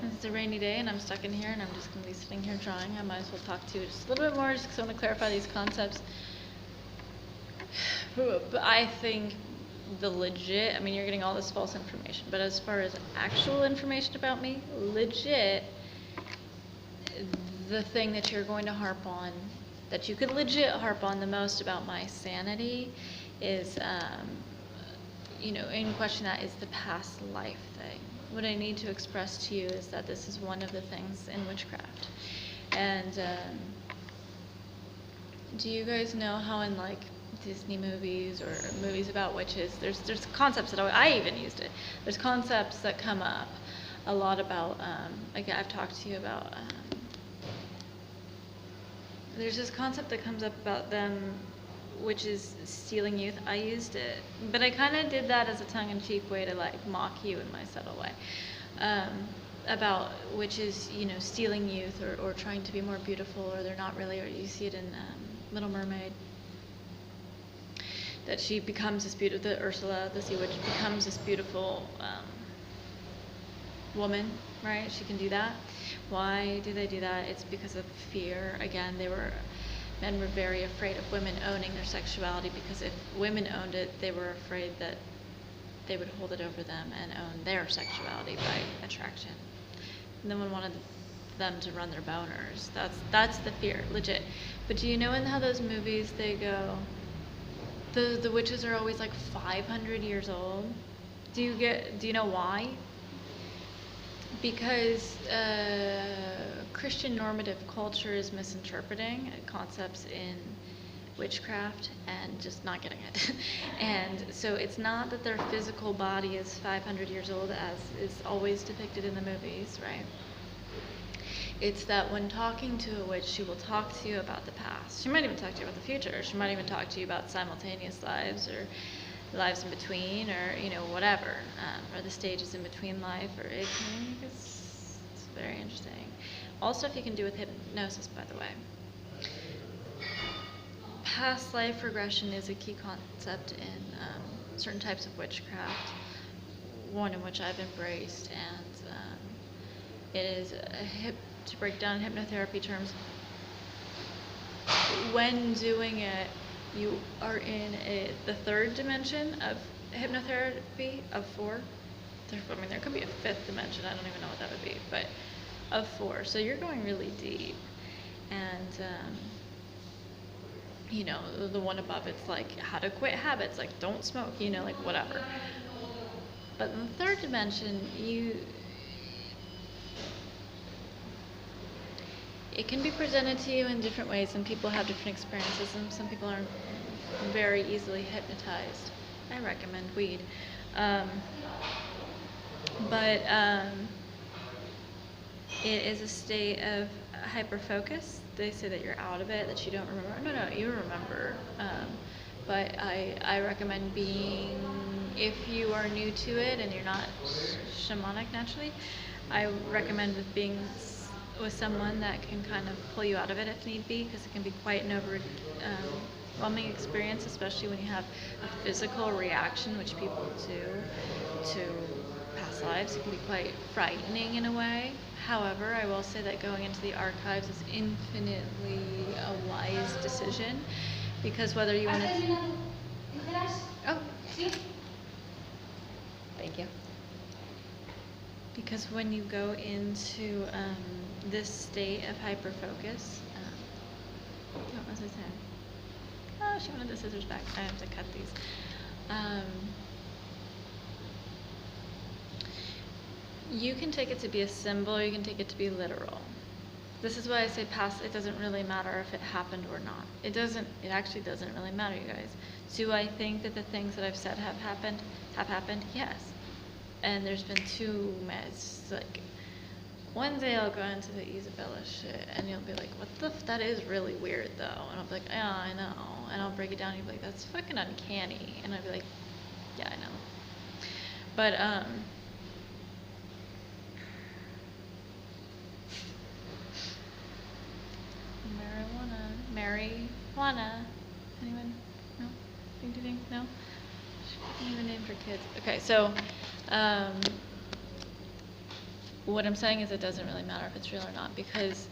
It's a rainy day and I'm stuck in here and I'm just going to be sitting here drawing. I might as well talk to you just a little bit more just because I want to clarify these concepts. But I think the legit, I mean, you're getting all this false information, but as far as actual information about me, legit, the thing that you're going to harp on, that you could legit harp on the most about my sanity is, you know, in question that is the past life thing. What I need to express to you is that this is one of the things in witchcraft. And do you guys know how in like Disney movies or movies about witches, there's concepts that I even used it. There's concepts that come up a lot about, like I've talked to you about, there's this concept that comes up about them, which is stealing youth. I used it, but I kind of did that as a tongue-in-cheek way to like mock you in my subtle way, about witches, you know, stealing youth or trying to be more beautiful, or they're not really, or you see it in Little Mermaid, that she becomes this beautiful, Ursula, the sea witch, becomes this beautiful woman, right? She can do that. Why do they do that? It's because of fear. Again, men were very afraid of women owning their sexuality, because if women owned it, they were afraid that they would hold it over them and own their sexuality by attraction. No one wanted them to run their boners. That's the fear, legit. But do you know in how those movies they go, the witches are always like 500 years old? Do you know why? Because Christian normative culture is misinterpreting concepts in witchcraft and just not getting it. And so it's not that their physical body is 500 years old as is always depicted in the movies, right? It's that when talking to a witch, she will talk to you about the past. She might even talk to you about the future. She might even talk to you about simultaneous lives or lives in between, or you know, whatever, or the stages in between life, or it's very interesting. All stuff you can do with hypnosis, by the way. Past life regression is a key concept in certain types of witchcraft, one in which I've embraced, and it is to break down in hypnotherapy terms, when doing it, you are in the third dimension of hypnotherapy of 4. I mean, there could be a 5th dimension. I don't even know what that would be, but of 4. So you're going really deep, and you know, the one above, it's like how to quit habits, like don't smoke, you know, like whatever. But in the third dimension, it can be presented to you in different ways, and people have different experiences, and some people are very easily hypnotized. I recommend weed. But it is a state of hyperfocus. They say that you're out of it, that you don't remember. No, you remember. But I recommend being, if you are new to it and you're not shamanic naturally, I recommend being with someone that can kind of pull you out of it if need be, because it can be quite an overwhelming experience, especially when you have a physical reaction, which people do to past lives. It can be quite frightening in a way. However, I will say that going into the archives is infinitely a wise decision, because whether you want to... Oh, thank you. Because when you go into this state of hyperfocus, what was I saying? Oh, she wanted the scissors back. I have to cut these. You can take it to be a symbol, or you can take it to be literal. This is why I say past, it doesn't really matter if it happened or not. It actually doesn't really matter, you guys. Do I think that the things that I've said have happened? Yes. And there's been too much, like, one day I'll go into the Isabella shit, and you'll be like, what the that is really weird, though. And I'll be like, yeah, I know. And I'll break it down, and you'll be like, that's fucking uncanny. And I'll be like, yeah, I know. But, marijuana. Anyone? No? Ding. No? She couldn't even name her kids. Okay, so, What I'm saying is it doesn't really matter if it's real or not, because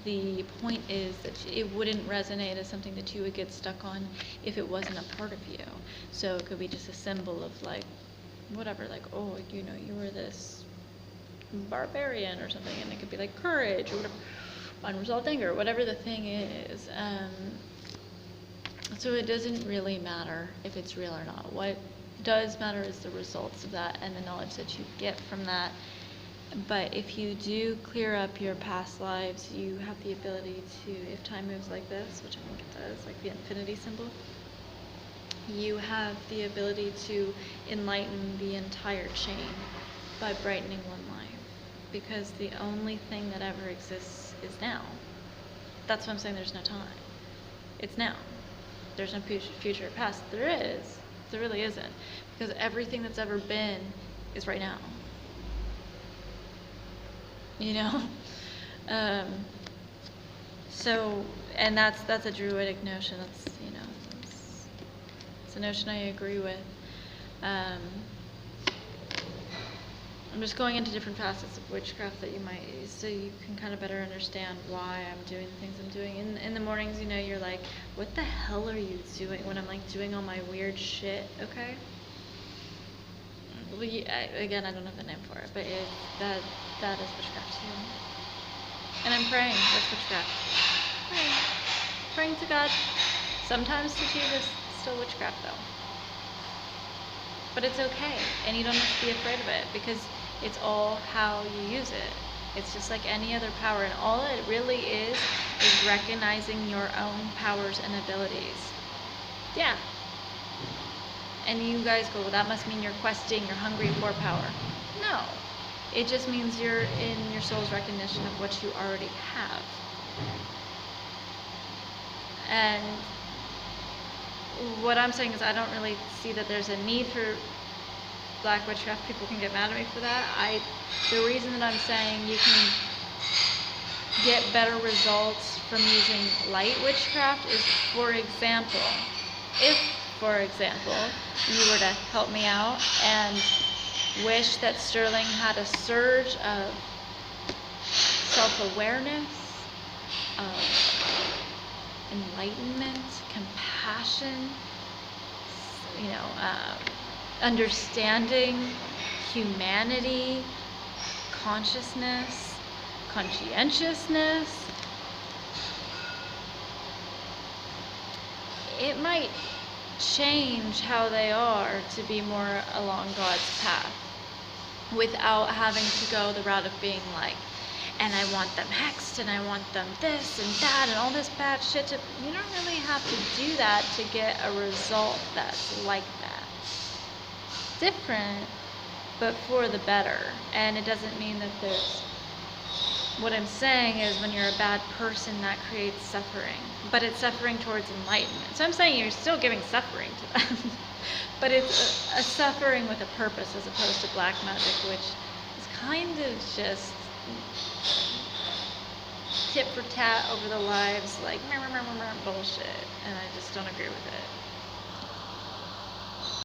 the point is that it wouldn't resonate as something that you would get stuck on if it wasn't a part of you. So it could be just a symbol of like, whatever, like, oh, you know, you were this barbarian or something, and it could be like courage or whatever, unresolved anger, whatever the thing is. So it doesn't really matter if it's real or not. What does matter is the results of that and the knowledge that you get from that. But if you do clear up your past lives, you have the ability to, if time moves like this, which I think it does, like the infinity symbol, you have the ability to enlighten the entire chain by brightening one life. Because the only thing that ever exists is now. That's why I'm saying there's no time. It's now. There's no future or past. There is. There really isn't. Because everything that's ever been is right now. You know? So, and that's a druidic notion. That's, you know, it's a notion I agree with. I'm just going into different facets of witchcraft that you might, so you can kind of better understand why I'm doing the things I'm doing. In the mornings, you know, you're like, what the hell are you doing when I'm like doing all my weird shit, okay? Well, again, I don't have a name for it, but that is witchcraft too. And I'm praying. That's witchcraft. Praying to God. Sometimes to Jesus. Still witchcraft though. But it's okay, and you don't have to be afraid of it, because it's all how you use it. It's just like any other power, and all it really is recognizing your own powers and abilities. Yeah. And you guys go, well, that must mean you're questing, you're hungry for power. No. It just means you're in your soul's recognition of what you already have. And what I'm saying is I don't really see that there's a need for black witchcraft. People can get mad at me for that. The reason that I'm saying you can get better results from using light witchcraft is, for example, if, for example, you were to help me out and wish that Sterling had a surge of self-awareness, enlightenment, compassion, you know, understanding, humanity, consciousness, conscientiousness. It might change how they are to be more along God's path without having to go the route of being like, and I want them hexed, and I want them this and that, and all this bad shit. You don't really have to do that to get a result that's like that. It's different, but for the better. And it doesn't mean that there's, what I'm saying is when you're a bad person, that creates suffering. But it's suffering towards enlightenment. So I'm saying you're still giving suffering to them. But it's a suffering with a purpose, as opposed to black magic, which is kind of just tit for tat over the lives, like bullshit, and I just don't agree with it.